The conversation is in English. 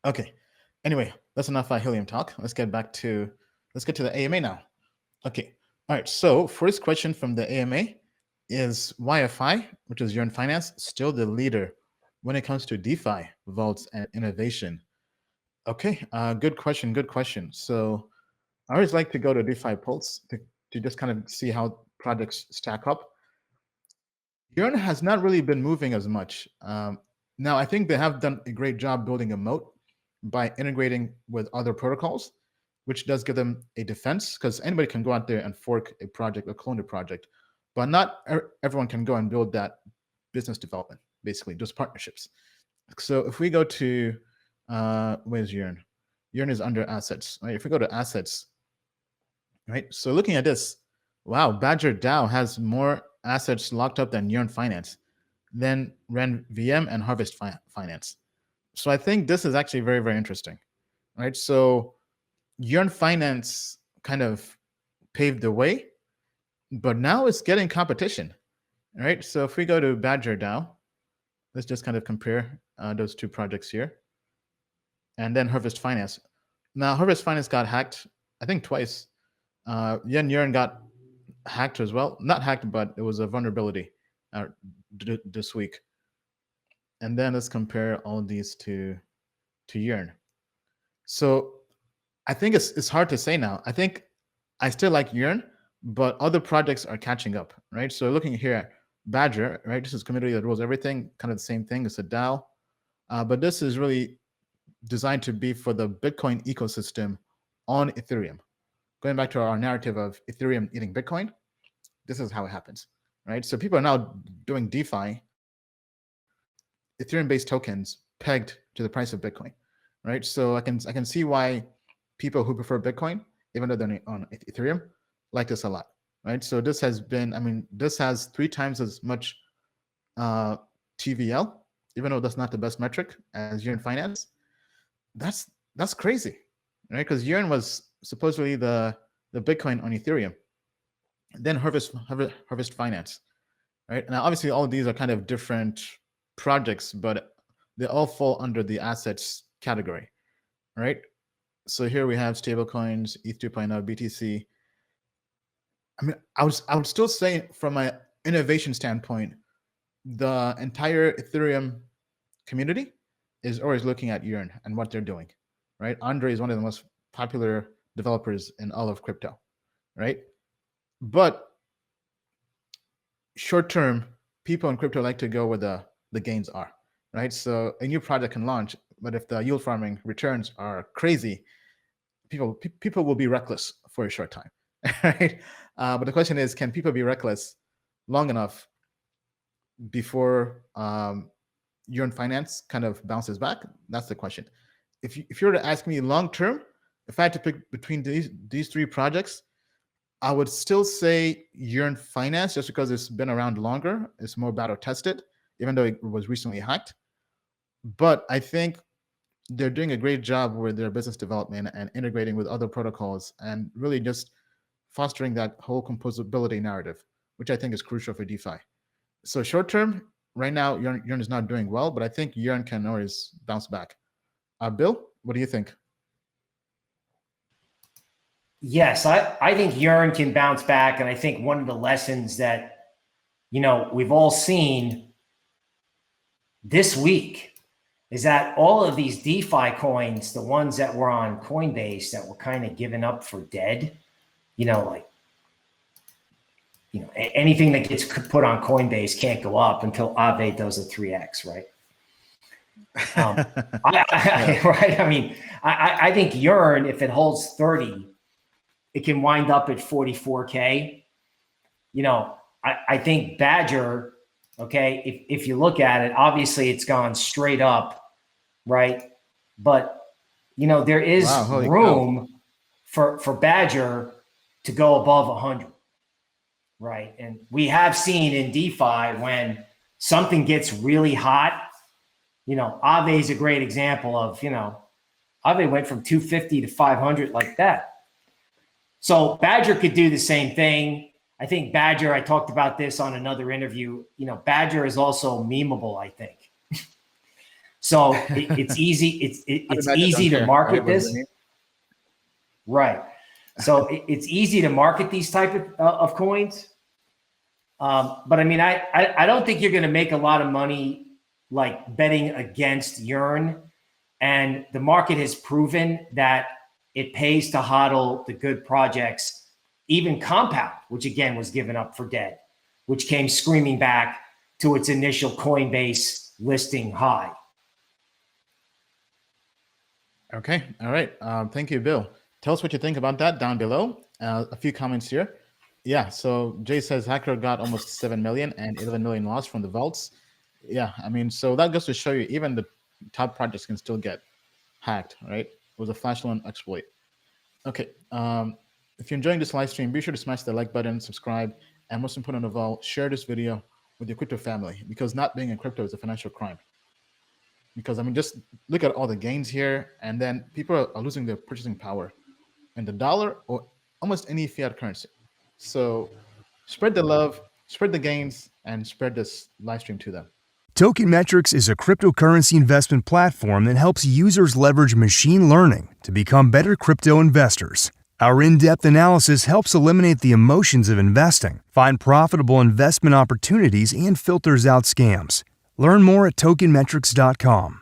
Okay. Anyway, that's enough helium talk. Let's get to the AMA now. Okay. All right. So first question from the AMA is YFI, which is Yearn Finance, still the leader when it comes to DeFi, vaults, and innovation? Okay. Good question. Good question. So I always like to go to DeFi Pulse to just kind of see how projects stack up. Yearn has not really been moving as much. Now, I think they have done a great job building a moat by integrating with other protocols, which does give them a defense, because anybody can go out there and fork a project or clone a project, but not everyone can go and build that business development, basically, just partnerships. So if we go to, where's Yearn? Yearn is under assets, right? If we go to assets, right? So looking at this, wow, Badger DAO has more assets locked up than Yearn Finance, then Ren VM and Harvest Finance. So I think this is actually very, very interesting, right? So Yearn Finance kind of paved the way, but now it's getting competition, right? So if we go to Badger DAO, let's just kind of compare those two projects here. And then Harvest Finance. Now, Harvest Finance got hacked, I think twice. Yearn got hacked as well. Not hacked, but it was a vulnerability this week. And then let's compare all these to Yearn. So I think it's hard to say now. I think I still like Yearn, but other projects are catching up, right? So looking here, Badger, right? This is community that rules everything, kind of the same thing. It's a DAO, but this is really designed to be for the Bitcoin ecosystem on Ethereum. Going back to our narrative of Ethereum eating Bitcoin, this is how it happens, right? So people are now doing DeFi, Ethereum-based tokens pegged to the price of Bitcoin, right? So I can see why people who prefer Bitcoin, even though they're on Ethereum, like this a lot, right? So this has been, I mean, this has 3 times as much TVL, even though that's not the best metric as Yearn Finance. That's crazy, right? Because Yearn was supposedly the Bitcoin on Ethereum, then Harvest Finance, right? Now, obviously, all of these are kind of different projects, but they all fall under the assets category, right? So here we have stablecoins, ETH 2.0, BTC. I mean, I would still say from an innovation standpoint, the entire Ethereum community is always looking at Yearn and what they're doing, right? Andre is one of the most popular developers in all of crypto, right? But short term, people in crypto like to go where the gains are, right? So a new project can launch, but if the yield farming returns are crazy, people will be reckless for a short time, right? But the question is, can people be reckless long enough before Yearn Finance kind of bounces back? That's the question. If you were to ask me long term, if I had to pick between these 3 projects, I would still say Yearn Finance, just because it's been around longer. It's more battle tested, even though it was recently hacked. But I think they're doing a great job with their business development and integrating with other protocols and really just fostering that whole composability narrative, which I think is crucial for DeFi. So short term, right now, Yearn is not doing well, but I think Yearn can always bounce back. Bill, what do you think? Yes, I think Yearn can bounce back. And I think one of the lessons that, we've all seen this week is that all of these DeFi coins, the ones that were on Coinbase that were kind of given up for dead, anything that gets put on Coinbase can't go up until Aave does a 3X, right? Right. I mean, I think Yearn, if it holds 30, it can wind up at 44K. I think Badger, okay, if you look at it, obviously it's gone straight up, right? But, there is room for Badger to go above 100, right? And we have seen in DeFi when something gets really hot, Aave is a great example of, Aave went from 250 to 500 like that. So Badger could do the same thing. I think Badger, I talked about this on another interview, Badger is also memeable, I think. So it's easy. It's easy to market this. Right. So it's easy to market these type of coins. But I mean, I don't think you're going to make a lot of money like betting against Yearn. And the market has proven that it pays to hodl the good projects, even Compound, which again was given up for dead, which came screaming back to its initial Coinbase listing high. Okay. All right. Thank you, Bill. Tell us what you think about that down below. A few comments here. Yeah. So Jay says hacker got almost 7 million and 11 million lost from the vaults. Yeah. I mean, so that goes to show you even the top projects can still get hacked, right? It was a flash loan exploit. Okay. If you're enjoying this live stream, be sure to smash the like button, subscribe, and most important of all, share this video with your crypto family, because not being in crypto is a financial crime. Because I mean, just look at all the gains here, and then people are losing their purchasing power in the dollar or almost any fiat currency. So spread the love, spread the gains, and spread this live stream to them. Token Metrics is a cryptocurrency investment platform that helps users leverage machine learning to become better crypto investors. Our in-depth analysis helps eliminate the emotions of investing, find profitable investment opportunities, and filters out scams. Learn more at tokenmetrics.com.